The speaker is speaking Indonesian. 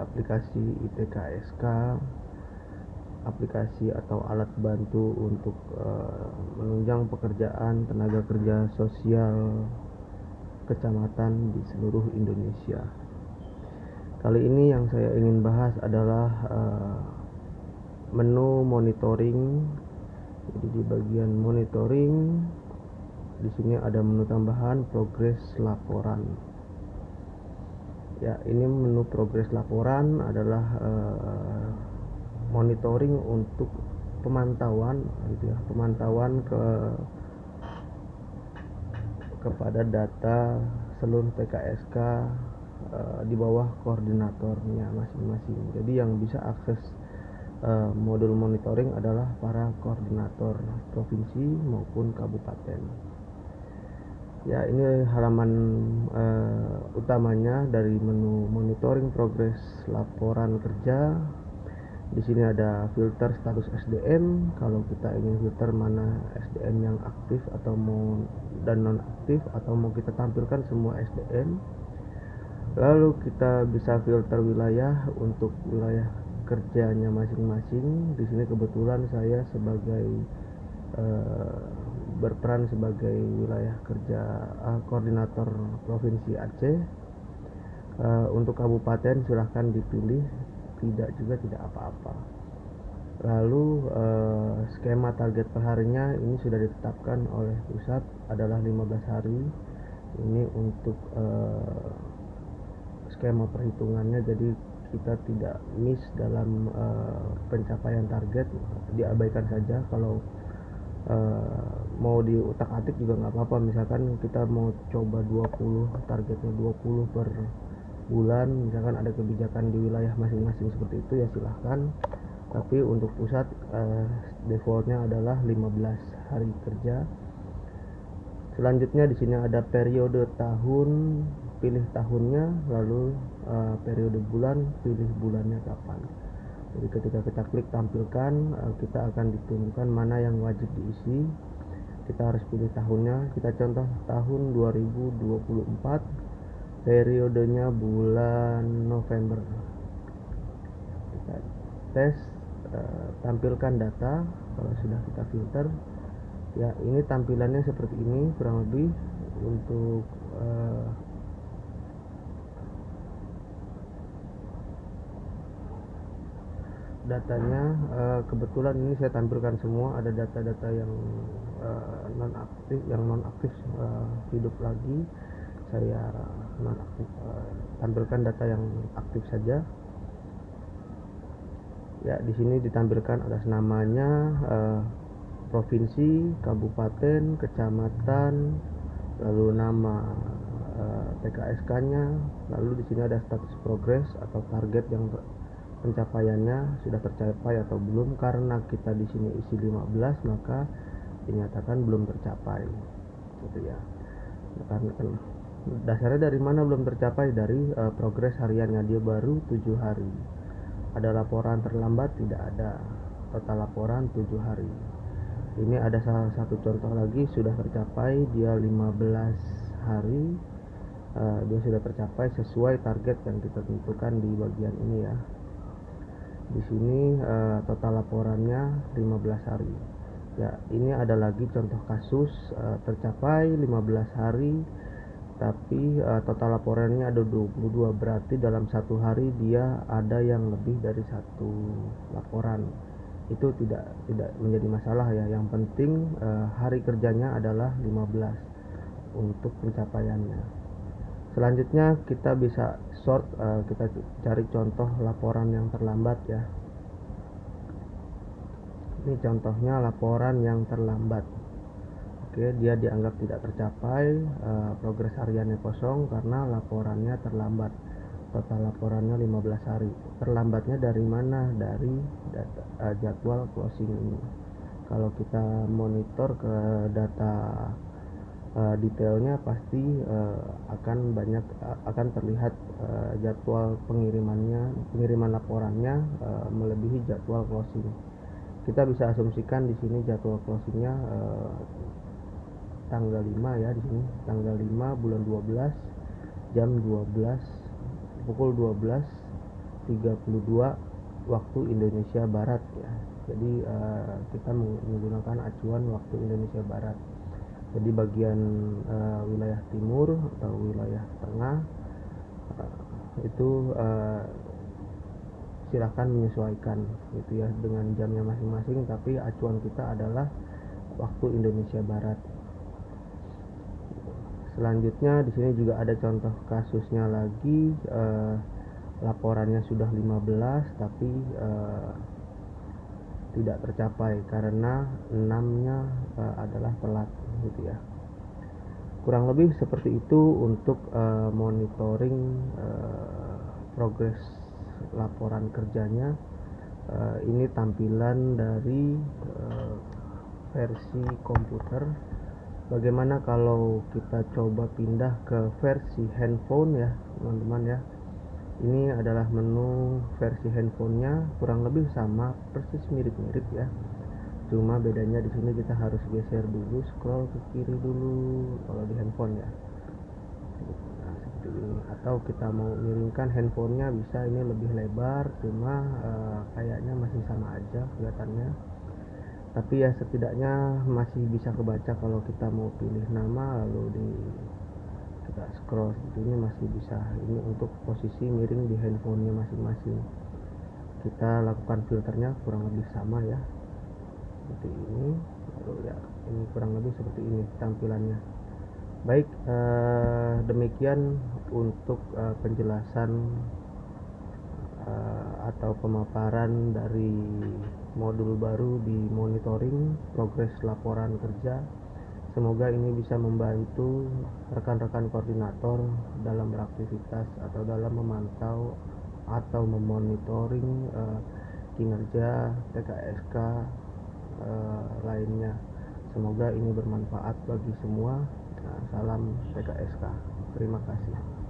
aplikasi ITKSK, aplikasi atau alat bantu untuk menunjang pekerjaan tenaga kerja sosial kecamatan di seluruh Indonesia. Kali ini yang saya ingin bahas adalah menu monitoring. Jadi di bagian monitoring di sini ada menu tambahan progres laporan. Ya, ini menu progres laporan adalah monitoring untuk pemantauan gitu ya, pemantauan kepada data seluruh TKSK di bawah koordinatornya masing-masing. Jadi yang bisa akses modul monitoring adalah para koordinator provinsi maupun kabupaten. Ya, ini halaman utamanya dari menu monitoring progres laporan kerja. Di sini ada filter status SDM. Kalau kita ingin filter mana SDM yang aktif atau mau dan non aktif, atau mau kita tampilkan semua SDM. Lalu kita bisa filter wilayah untuk wilayah kerjanya masing-masing. Di sini kebetulan saya sebagai berperan sebagai wilayah kerja koordinator provinsi Aceh. Untuk kabupaten silahkan dipilih, tidak apa-apa. Lalu skema target perharinya ini sudah ditetapkan oleh pusat adalah 15 hari. Ini untuk skema perhitungannya, jadi kita tidak miss dalam pencapaian target, diabaikan saja. Kalau mau diutak-atik juga nggak apa-apa. Misalkan kita mau coba 20, targetnya 20 per bulan, misalkan ada kebijakan di wilayah masing-masing seperti itu, ya silahkan. Tapi untuk pusat defaultnya adalah 15 hari kerja. Selanjutnya di sini ada periode tahun, pilih tahunnya, lalu periode bulan, pilih bulannya kapan. Jadi ketika kita klik tampilkan, kita akan ditunjukkan mana yang wajib diisi. Kita harus pilih tahunnya. Kita contoh tahun 2024, periodenya bulan November. Kita tes, tampilkan data. Kalau sudah kita filter, ya ini tampilannya seperti ini kurang lebih. Untuk datanya, kebetulan ini saya tampilkan semua. Ada data-data yang non aktif hidup lagi. Saya non aktif, tampilkan data yang aktif saja. Ya, di sini ditampilkan atas namanya, provinsi, kabupaten, kecamatan, lalu nama TKSK-nya, lalu di sini ada status progres atau target yang pencapaiannya sudah tercapai atau belum. Karena kita di sini isi 15, maka dinyatakan belum tercapai, gitu ya. Karena dasarnya dari mana belum tercapai? Dari progres hariannya, dia baru 7 hari. Ada laporan terlambat? Tidak ada. Total laporan 7 hari. Ini ada salah satu contoh lagi, sudah tercapai, dia 15 hari. Dia sudah tercapai sesuai target yang kita tentukan di bagian ini ya. Di sini total laporannya 15 hari. Ya, ini ada lagi contoh kasus tercapai 15 hari, tapi total laporannya ada 22, berarti dalam satu hari dia ada yang lebih dari satu laporan. Itu tidak menjadi masalah ya. Yang penting hari kerjanya adalah 15 untuk pencapaiannya. Selanjutnya kita bisa sort, kita cari contoh laporan yang terlambat ya. Ini contohnya laporan yang terlambat. Oke, dia dianggap tidak tercapai, progres hariannya kosong karena laporannya terlambat. Total laporannya 15 hari. Terlambatnya dari mana? Dari jadwal closing ini. Kalau kita monitor ke data detailnya, pasti akan terlihat jadwal pengiriman laporannya melebihi jadwal closing. Kita bisa asumsikan di sini jadwal closingnya tanggal 5 ya. Di sini tanggal 5 bulan 12 jam 12, pukul 12 17.32 waktu Indonesia Barat ya. Jadi kita menggunakan acuan waktu Indonesia Barat. Jadi bagian wilayah timur atau wilayah tengah itu silahkan menyesuaikan gitu ya dengan jamnya masing-masing, tapi acuan kita adalah waktu Indonesia Barat. Selanjutnya di sini juga ada contoh kasusnya lagi, laporannya sudah 15 tapi tidak tercapai karena 6-nya adalah telat gitu ya. Kurang lebih seperti itu untuk monitoring progres laporan kerjanya. Ini tampilan dari versi komputer. Bagaimana kalau kita coba pindah ke versi handphone ya teman-teman ya. Ini adalah menu versi handphonenya, kurang lebih sama, persis mirip-mirip ya. Cuma bedanya di sini kita harus geser dulu, scroll ke kiri dulu kalau di handphone ya. Nah, seperti ini. Atau kita mau miringkan handphonenya bisa, ini lebih lebar, cuma kayaknya masih sama aja kelihatannya. Tapi ya setidaknya masih bisa kebaca kalau kita mau pilih nama lalu kita scroll seperti ini masih bisa. Ini untuk posisi miring di handphonenya masing-masing. Kita lakukan filternya kurang lebih sama ya, seperti ini. Lalu ya ini kurang lebih seperti ini tampilannya. Baik, demikian untuk penjelasan atau pemaparan dari modul baru di monitoring progres laporan kerja. Semoga ini bisa membantu rekan-rekan koordinator dalam beraktivitas atau dalam memantau atau memonitoring kinerja TKSK lainnya. Semoga ini bermanfaat bagi semua. Salam TKSK. Terima kasih.